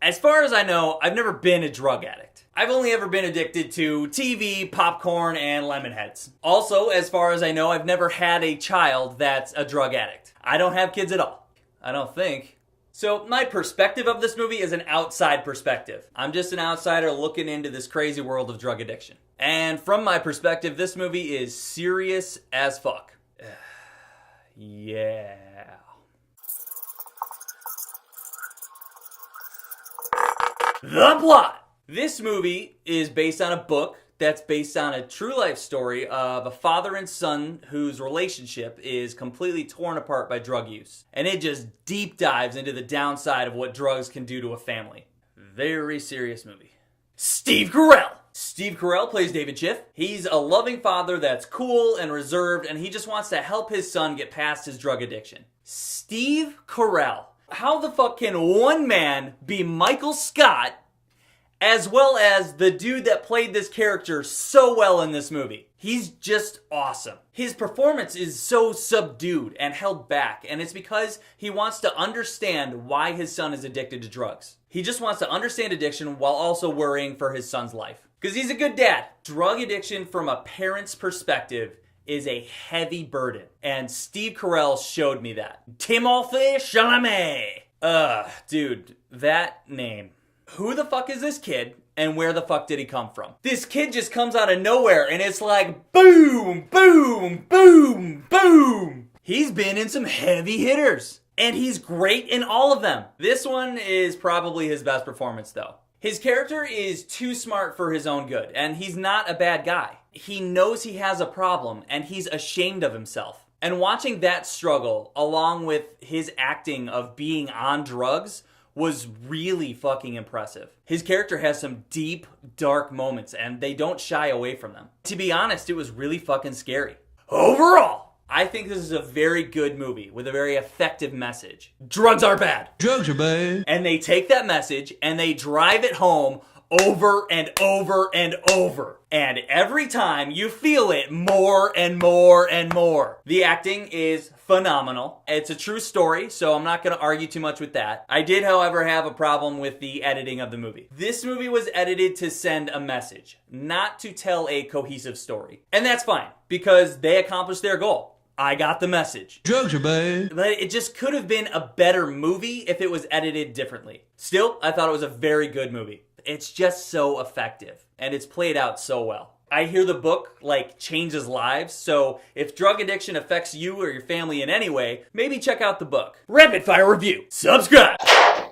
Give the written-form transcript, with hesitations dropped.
As far as I know, I've never been a drug addict. I've only ever been addicted to TV, popcorn, and lemon heads. Also, as far as I know, I've never had a child that's a drug addict. I don't have kids at all. I don't think. So my perspective of this movie is an outside perspective. I'm just an outsider looking into this crazy world of drug addiction. And from my perspective, this movie is serious as fuck. Yeah. The plot! This movie is based on a book that's based on a true life story of a father and son whose relationship is completely torn apart by drug use. And it just deep dives into the downside of what drugs can do to a family. Very serious movie. Steve Carell! Steve Carell plays David Schiff. He's a loving father that's cool and reserved, and he just wants to help his son get past his drug addiction. Steve Carell. How the fuck can one man be Michael Scott as well as the dude that played this character so well in this movie? He's just awesome. His performance is so subdued and held back, and it's because he wants to understand why his son is addicted to drugs. He just wants to understand addiction while also worrying for his son's life. Because he's a good dad. Drug addiction from a parent's perspective is a heavy burden, and Steve Carell showed me that. Timothée Chalamet. Dude, that name. Who the fuck is this kid, and where the fuck did he come from? This kid just comes out of nowhere, and it's like boom, boom, boom, boom. He's been in some heavy hitters, and he's great in all of them. This one is probably his best performance, though. His character is too smart for his own good, and he's not a bad guy. He knows he has a problem, and he's ashamed of himself. And watching that struggle, along with his acting of being on drugs, was really fucking impressive. His character has some deep, dark moments, and they don't shy away from them. To be honest, it was really fucking scary. Overall, I think this is a very good movie with a very effective message. Drugs are bad. Drugs are bad. And they take that message and they drive it home over and over and over. And every time you feel it more and more and more. The acting is phenomenal. It's a true story, so I'm not going to argue too much with that. I did, however, have a problem with the editing of the movie. This movie was edited to send a message, not to tell a cohesive story. And that's fine, because they accomplished their goal. I got the message. Drugs are bad. But it just could have been a better movie if it was edited differently. Still, I thought it was a very good movie. It's just so effective, and it's played out so well. I hear the book, changes lives, so if drug addiction affects you or your family in any way, maybe check out the book. Rapid Fire Review. Subscribe!